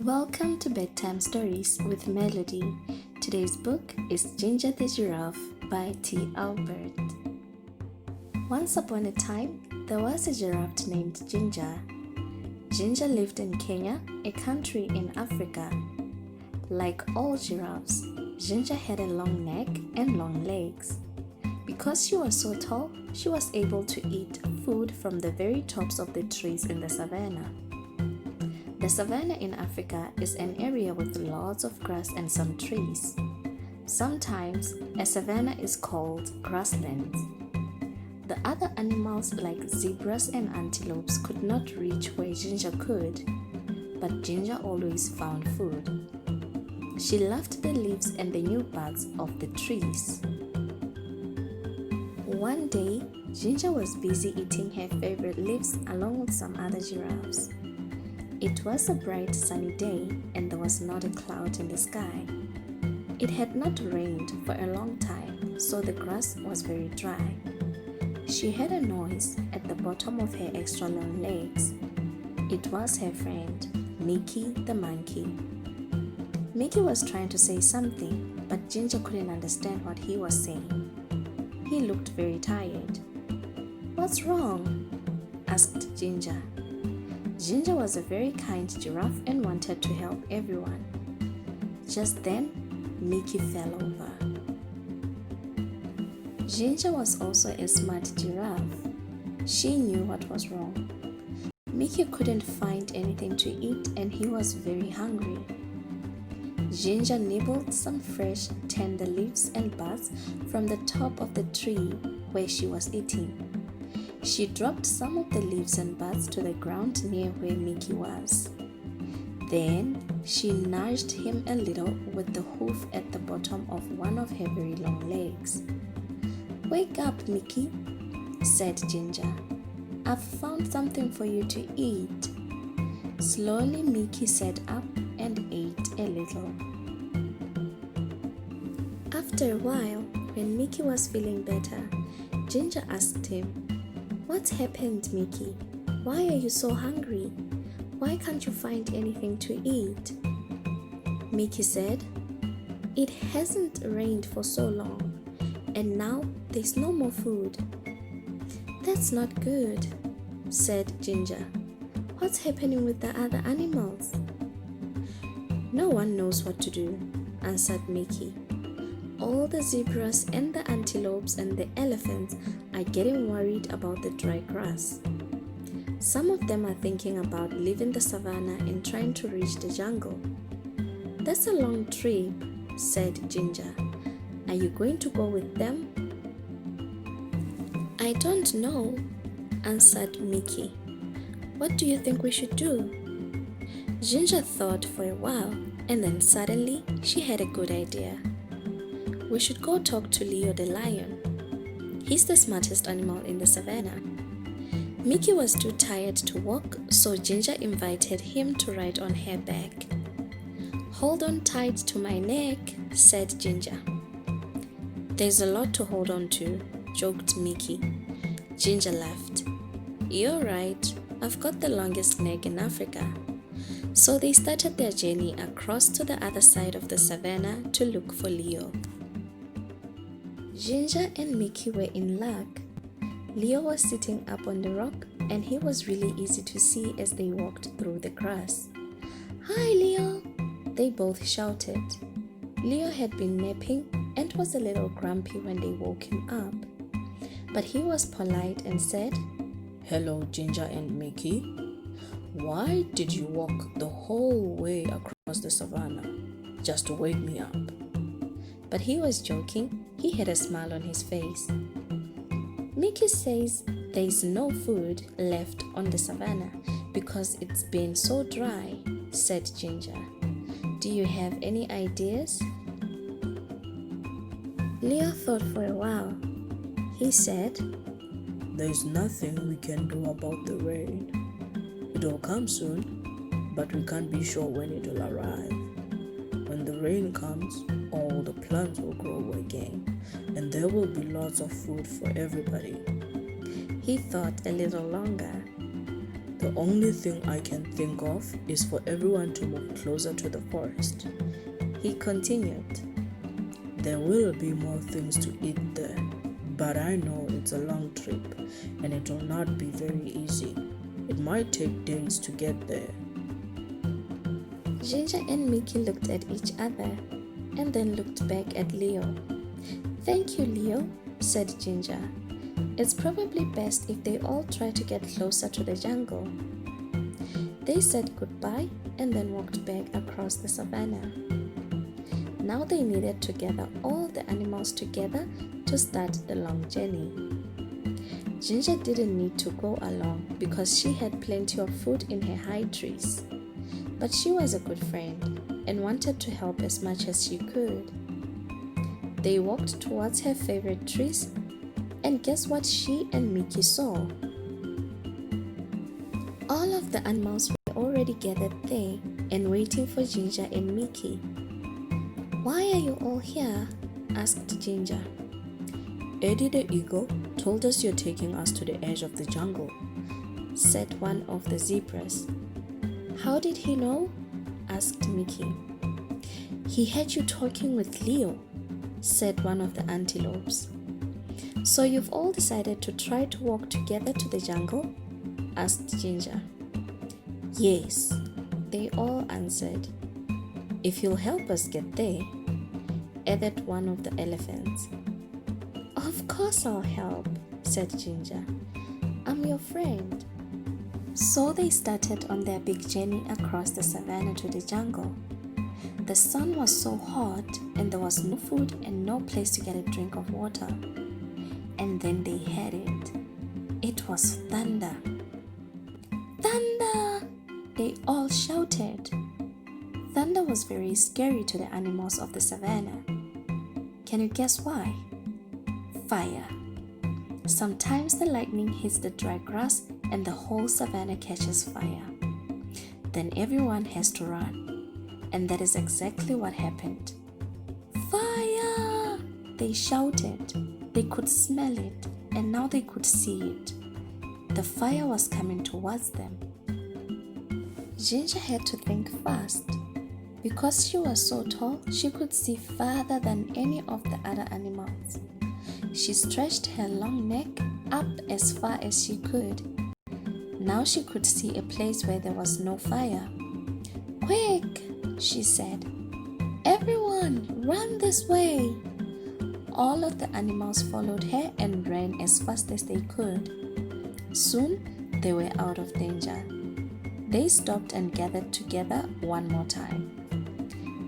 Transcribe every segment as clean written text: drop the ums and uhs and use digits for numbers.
Welcome to Bedtime Stories with Melody. Today's book is Ginger the Giraffe by T. Albert. Once upon a time, there was a giraffe named Ginger. Ginger lived in Kenya, a country in Africa. Like all giraffes, Ginger had a long neck and long legs. Because she was so tall, she was able to eat food from the very tops of the trees in the savannah. The savannah in Africa is an area with lots of grass and some trees. Sometimes, a savannah is called grasslands. The other animals like zebras and antelopes could not reach where Ginger could, but Ginger always found food. She loved the leaves and the new buds of the trees. One day, Ginger was busy eating her favorite leaves along with some other giraffes. It was a bright sunny day and there was not a cloud in the sky. It had not rained for a long time, so the grass was very dry. She heard a noise at the bottom of her extra long legs. It was her friend, Mickey the monkey. Mickey was trying to say something, but Ginger couldn't understand what he was saying. He looked very tired. "What's wrong?" asked Ginger. Ginger was a very kind giraffe and wanted to help everyone. Just then, Mickey fell over. Ginger was also a smart giraffe. She knew what was wrong. Mickey couldn't find anything to eat and he was very hungry. Ginger nibbled some fresh, tender leaves and buds from the top of the tree where she was eating. She dropped some of the leaves and buds to the ground near where Mickey was. Then she nudged him a little with the hoof at the bottom of one of her very long legs. "Wake up, Mickey," said Ginger. "I've found something for you to eat." Slowly Mickey sat up and ate a little. After a while, when Mickey was feeling better, Ginger asked him, "What's happened, Mickey? Why are you so hungry? Why can't you find anything to eat?" Mickey said, "It hasn't rained for so long, and now there's no more food." "That's not good," said Ginger. "What's happening with the other animals?" "No one knows what to do," answered Mickey. "All the zebras and the antelopes and the elephants are getting worried about the dry grass. Some of them are thinking about leaving the savannah and trying to reach the jungle." "That's a long trip," said Ginger. "Are you going to go with them?" "I don't know," answered Mickey. "What do you think we should do?" Ginger thought for a while and then suddenly she had a good idea. "We should go talk to Leo the lion. He's the smartest animal in the savannah." Mickey was too tired to walk, so Ginger invited him to ride on her back. "Hold on tight to my neck," said Ginger. "There's a lot to hold on to," joked Mickey. Ginger laughed. "You're right, I've got the longest neck in Africa." So they started their journey across to the other side of the savannah to look for Leo. Ginger and Mickey were in luck. Leo was sitting up on the rock and he was really easy to see as they walked through the grass. "Hi, Leo!" they both shouted. Leo had been napping and was a little grumpy when they woke him up. But he was polite and said, "Hello, Ginger and Mickey. Why did you walk the whole way across the savannah just to wake me up?" But he was joking. He had a smile on his face. "Mickey says there's no food left on the savannah because it's been so dry," said Ginger. "Do you have any ideas?" Leo thought for a while. He said, "There's nothing we can do about the rain. It'll come soon, but we can't be sure when it'll arrive. When the rain comes, all the plants will grow again, and there will be lots of food for everybody." He thought a little longer. The only thing I can think of is for everyone to move closer to the forest. He continued. There will be more things to eat there, but I know it's a long trip and it will not be very easy. It might take days to get there. Ginger and Mickey looked at each other and then looked back at Leo. "Thank you, Leo," said Ginger. "It's probably best if they all try to get closer to the jungle." They said goodbye and then walked back across the savannah. Now they needed to gather all the animals together to start the long journey. Ginger didn't need to go along because she had plenty of food in her high trees. But she was a good friend and wanted to help as much as she could. They walked towards her favorite trees, and guess what she and Mickey saw? All of the animals were already gathered there and waiting for Ginger and Mickey. "Why are you all here?" asked Ginger. Eddie the eagle told us you're taking us to the edge of the jungle, said one of the zebras. "How did he know?" asked Mickey. "He heard you talking with Leo," said one of the antelopes. "So you've all decided to try to walk together to the jungle?" asked Ginger. "Yes," they all answered. "If you'll help us get there," added one of the elephants. "Of course I'll help," said Ginger. "I'm your friend." So they started on their big journey across the savannah to the jungle. The sun was so hot and there was no food and no place to get a drink of water. And then they had it. It was thunder. "Thunder!" they all shouted. Thunder was very scary to the animals of the savannah. Can you guess why? Fire. Sometimes the lightning hits the dry grass and the whole savannah catches fire. Then everyone has to run. And that is exactly what happened. "Fire!" they shouted. They could smell it, and now they could see it. The fire was coming towards them. Ginger had to think fast. Because she was so tall, she could see farther than any of the other animals. She stretched her long neck up as far as she could. Now she could see a place where there was no fire. "Quick!" she said. "Everyone, run this way!" All of the animals followed her and ran as fast as they could. Soon, they were out of danger. They stopped and gathered together one more time.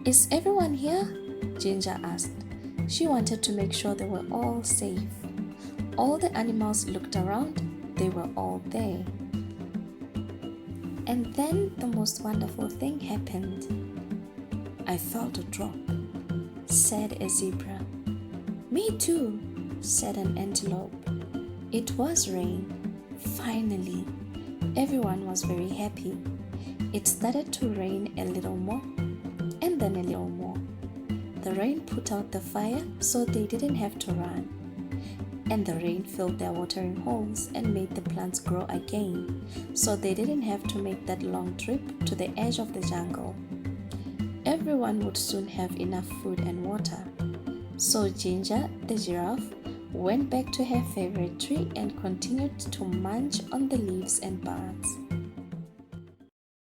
"Is everyone here?" Ginger asked. She wanted to make sure they were all safe. All the animals looked around. They were all there. And then the most wonderful thing happened. "I felt a drop," said a zebra. "Me too," said an antelope. It was rain. Finally, everyone was very happy. It started to rain a little more, and then a little more. The rain put out the fire so they didn't have to run. And the rain filled their watering holes and made the plants grow again, so they didn't have to make that long trip to the edge of the jungle. Everyone would soon have enough food and water. So Ginger, the giraffe, went back to her favorite tree and continued to munch on the leaves and buds.